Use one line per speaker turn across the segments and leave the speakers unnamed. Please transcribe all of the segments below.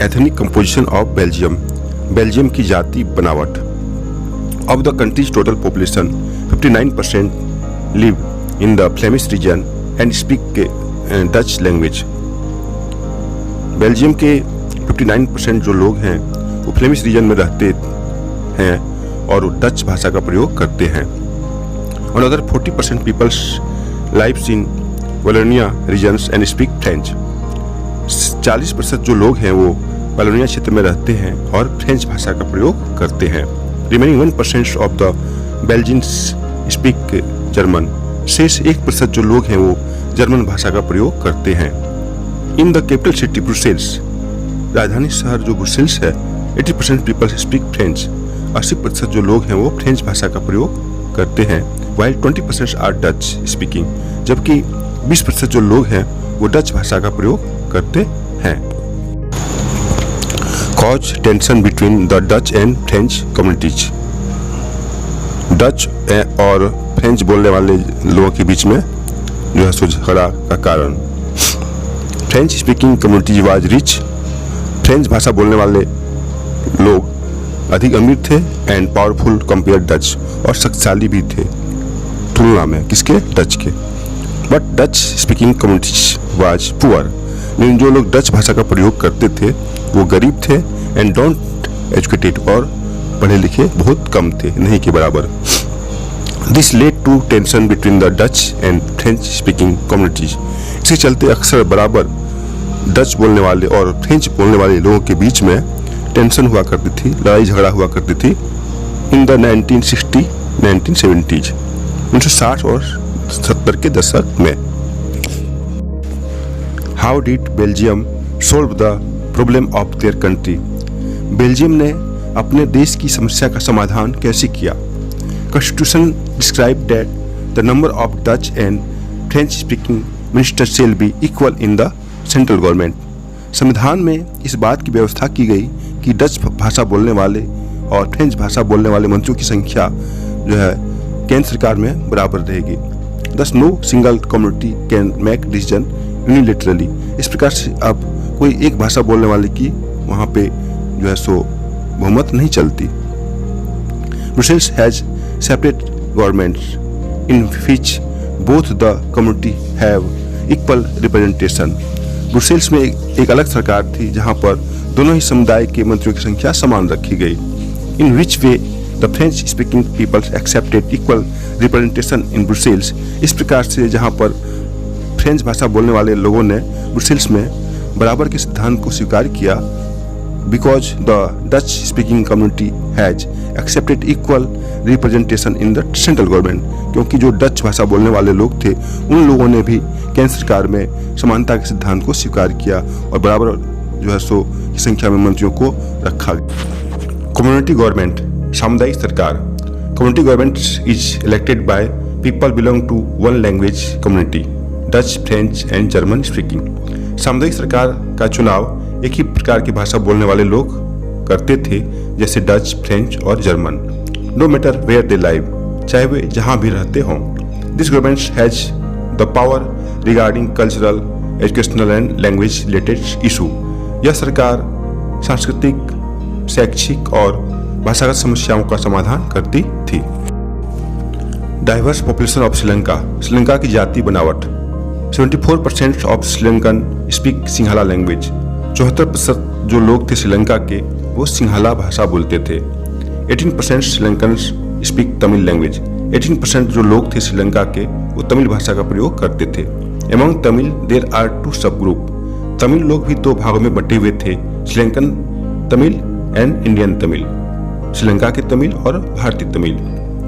Ethnic composition of Belgium, Belgium की जाति बनावट। Of the countries total population 59% live in the Flemish region and speak Dutch language. Belgium के 59% जो लोग हैं वो फ्लेमिश रीजन में रहते हैं और डच भाषा का प्रयोग करते हैं। और other 40% peoples lives in Wallonia regions and speak French. 40% जो लोग हैं वो वलोनिया क्षेत्र में रहते हैं और फ्रेंच भाषा का प्रयोग करते हैं। Remaining 1% of the Belgians speak German. शेष 1% जो लोग हैं वो जर्मन भाषा का प्रयोग करते हैं। In the capital city Brussels, राजधानी शहर जो ब्रुसेल्स है, 80% पीपल स्पीक फ्रेंच। 80% जो लोग हैं वो फ्रेंच भाषा का प्रयोग करते हैं। वाइल 20% आर डच स्पीकिंग, जबकि 20% जो लोग हैं वो डच भाषा का प्रयोग करते हैं। Cause tension between the Dutch and French communities. Dutch और फ्रेंच बोलने वाले लोगों के बीच में जो है झगड़ा का कारण। French speaking communities was rich. French भाषा बोलने वाले लोग अधिक अमीर थे एंड पावरफुल कंपेयर डच, और शक्तिशाली भी थे तुलना में किसके, डच के। But Dutch speaking communities was poor, लेकिन जो लोग डच भाषा का प्रयोग करते थे वो गरीब थे एंड डोंट एजुकेटेड, और पढ़े लिखे बहुत कम थे, नहीं के बराबर। This led to tension between the Dutch and French speaking communities. इसके चलते अक्सर बराबर डच बोलने वाले और फ्रेंच बोलने वाले लोगों के बीच में टेंशन हुआ करती थी, लड़ाई झगड़ा हुआ करती थी। इन द 1960-1970s, 1960 और 70 के दशक में। How did Belgium solve the problem of their country. Belgium ने अपने देश की समस्या का समाधान कैसे किया। Constitution describe that the number of Dutch and French speaking minister shall be equal in the central government. संविधान में इस बात की व्यवस्था की गई कि डच भाषा बोलने वाले और फ्रेंच भाषा बोलने वाले मंत्रियों की संख्या जो है केंद्र सरकार में बराबर रहेगी। Thus no single community can make decision unilaterally. इस प्रकार से अब कोई एक भाषा बोलने वाले की वहाँ पे जो है सो बहुमत नहीं चलती। Brussels has separate governments in which both the community have equal representation. Brussels में एक अलग सरकार थी जहाँ पर दोनों ही समुदाय के मंत्रियों की संख्या समान रखी गई। In which way the French speaking peoples accepted equal representation in Brussels. इस प्रकार से जहाँ पर फ्रेंच भाषा बोलने वाले लोगों ने ब्रुसेल्स में बराबर के सिद्धांत को स्वीकार किया, because the Dutch speaking community has accepted equal representation in the central government. क्योंकि जो डच भाषा बोलने वाले लोग थे उन लोगों ने भी केंद्र सरकार में समानता के सिद्धांत को स्वीकार किया और बराबर जो है सो की संख्या में मंत्रियों को रखा। कम्युनिटी गवर्नमेंट, सामुदायिक सरकार। Community government is elected by people belong to one language community, Dutch, French and German speaking. सामुदायिक सरकार का चुनाव एक ही प्रकार की भाषा बोलने वाले लोग करते थे, जैसे डच, फ्रेंच और German. No matter where they live, चाहे वे जहाँ भी रहते हों। This government has the power regarding cultural, educational and language related issue. यह सरकार सांस्कृतिक, शैक्षिक और भाषागत समस्याओं का समाधान करती थी। Diverse population of Sri Lanka. Sri Lanka की जाति बनावट। 74% ऑफ श्रीलंकन स्पीक सिंहाला लैंग्वेज। 74% जो लोग थे श्रीलंका के वो सिंहाला भाषा बोलते थे। 18% श्रीलंकन स्पीक तमिल लैंग्वेज। 18% जो लोग थे श्रीलंका के वो तमिल भाषा का प्रयोग करते थे। एमंग तमिल देर आर 2 सब ग्रुप। तमिल लोग भी 2 भागों में बटे हुए थे, श्रीलंकन तमिल एंड इंडियन तमिल। श्रीलंका के तमिल और भारतीय Tamil.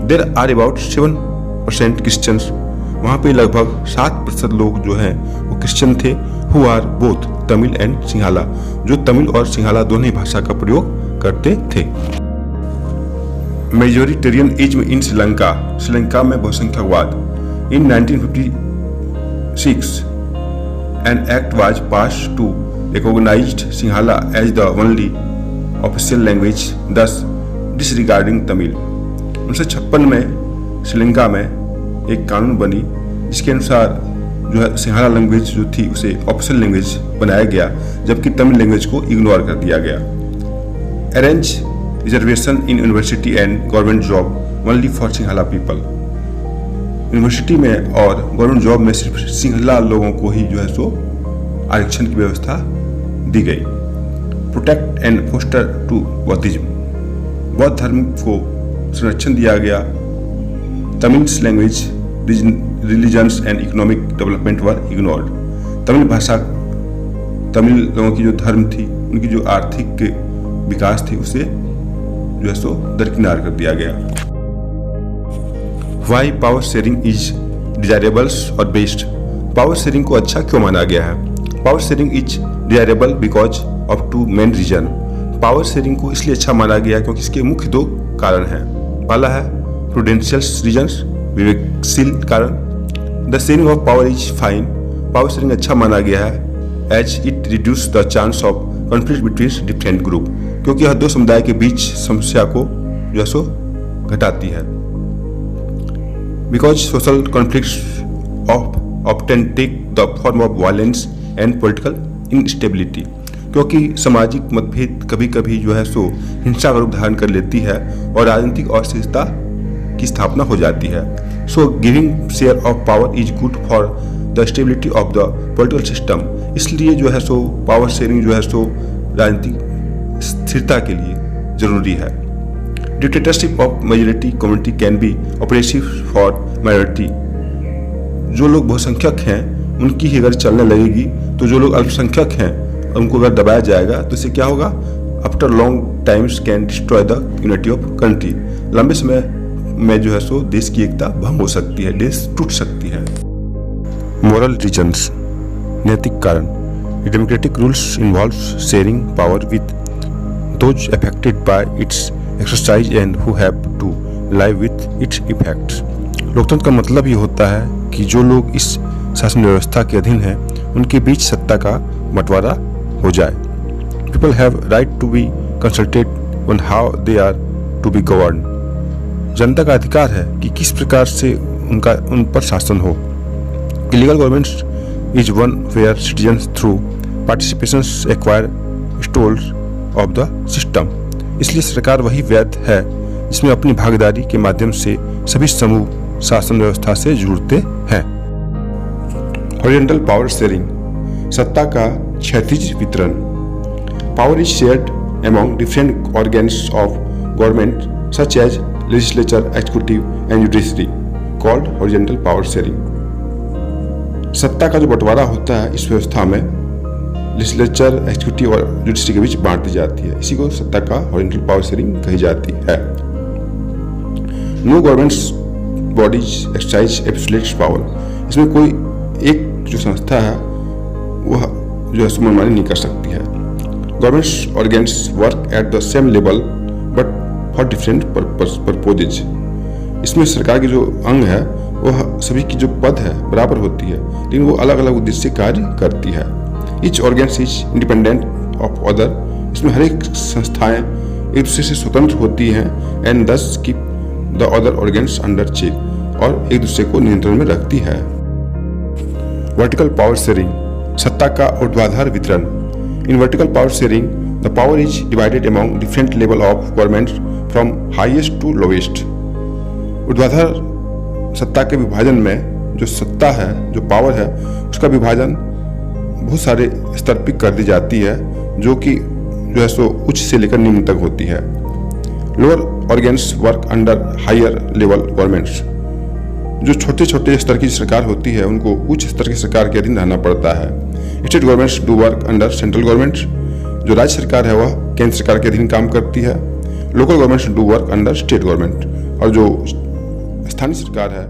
There are about 7% Christians. वहाँ पे लगभग 7% लोग जो हैं वो क्रिश्चियन थे, who are both Tamil and Sinhala, जो तमिल और सिंहाला दोनों ही भाषा का प्रयोग करते थे। मेजोरिटेरियनिज्म इन श्रीलंका। श्रीलंका में बहुसंख्यकवाद। इन 1956 an act was passed to recognized Sinhala as the only official language, thus disregarding Tamil। 1956 में श्रीलंका में एक कानून बनी जिसके अनुसार जो है सिंहला लैंग्वेज जो थी उसे ऑफिशियल लैंग्वेज बनाया गया, जबकि तमिल लैंग्वेज को इग्नोर कर दिया गया। Arrange reservation in university and government job only for Sinhala people. University में और गवर्नमेंट जॉब में सिर्फ सिंहला लोगों को ही जो है सो आरक्षण की व्यवस्था दी गई। Protect and foster to Buddhism, बौद्ध धर्म को संरक्षण दिया गया। Tamil language, religions and economic development were ignored. Tamil भाषा, तमिल लोगों की जो धर्म थी, उनकी जो आर्थिक विकास थी, उसे जो है सो दरकिनार कर दिया गया। वाई पावर शेयरिंग इज डिजायरेबल्स और बेस्ट। पावर शेयरिंग को अच्छा क्यों माना गया है? Power sharing is desirable because of two main reason. Power sharing को इसलिए अच्छा माना गया क्योंकि इसके मुख्य दो कारण हैं। पहला है प्रूडेंशियल रीजन्स, विवेकशील कारण। The sharing of power is fine. Power sharing अच्छा माना गया है as it reduce the chance of conflict between different group, क्योंकि यह दो समुदाय के बीच समस्या को जो है सो घटाती है। Because social conflicts often take the form of violence and political instability, क्योंकि सामाजिक मतभेद कभी कभी जो है सो हिंसा का रूप धारण कर लेती है और राजनीतिक अस्थिरता की स्थापना हो जाती है। So giving share of power is good for the stability of the political system. इसलिए जो है सो पावर शेयरिंग जो है सो राजनीतिक स्थिरता के लिए जरूरी है। Dictatorship of majority community can be oppressive for minority. जो लोग बहुसंख्यक हैं उनकी ही अगर चलने लगेगी, तो जो लोग अल्पसंख्यक हैं उनको अगर दबाया जाएगा तो इससे क्या होगा? After long times can destroy the unity of country. लंबे समय में जो है सो देश की एकता भंग हो सकती है, देश टूट सकती है। मोरल रीजन्स, नैतिक कारण। Democratic rules involves sharing power with those affected by its exercise and who have to live with its effects. लोकतंत्र का मतलब ये होता है कि जो लोग इस शासन व्यवस्था के अधीन हैं उनके बीच सत्ता का बंटवारा हो जाए। People have right to be consulted on how they are to be govern. जनता का अधिकार है कि किस प्रकार से उन पर शासन हो। Illegal government is one where citizens through participation acquire stoles of the system. इसलिए सरकार वही वैध है जिसमें अपनी भागीदारी के माध्यम से सभी समूह शासन व्यवस्था से जुड़ते हैं। हॉरिजॉन्टल पावर शेयरिंग, सत्ता का क्षैतिज वितरण। Power is shared among different organs of government such as legislature, executive and judiciary, called horizontal power sharing. सत्ता का जो बंटवारा होता है इस व्यवस्था में लेजिस्लेचर, एग्जीक्यूटिव और जुडिशरी के बीच बांट दी जाती है। इसी को सत्ता का हॉरिजॉन्टल पावर शेयरिंग कही जाती है। No governments bodies exercise absolute power. इसमें कोई एक जो संस्था है वह जो है मनमानी नहीं कर सकती है। Governments organs work at the same level but for different purposes. इसमें सरकार की जो अंग है वह सभी की जो पद है बराबर होती है, लेकिन वो अलग अलग उद्देश्य से कार्य करती है। Each organ is independent of other. इसमें हर एक संस्थाएं एक दूसरे से स्वतंत्र होती हैं and thus keep the other organs under check, और एक दूसरे को नियंत्रण में रखती है। वर्टिकल पावर शेयरिंग, सत्ता का ऊर्ध्वाधर वितरण। In vertical power sharing the power is divided among different level of government from highest to lowest. ऊर्ध्वाधर सत्ता के विभाजन में जो सत्ता है, जो पावर है, उसका विभाजन बहुत सारे स्तर पर कर दी जाती है, जो कि जो है सो उच्च से लेकर निम्न तक होती है। Lower organs work under higher level governments. जो छोटे छोटे स्तर की सरकार होती है उनको उच्च स्तर की सरकार के अधीन रहना पड़ता है। State governments do work under central governments. जो राज्य सरकार है वह केंद्र सरकार के अधीन काम करती है। Local governments do work under state government, और जो स्थानीय सरकार है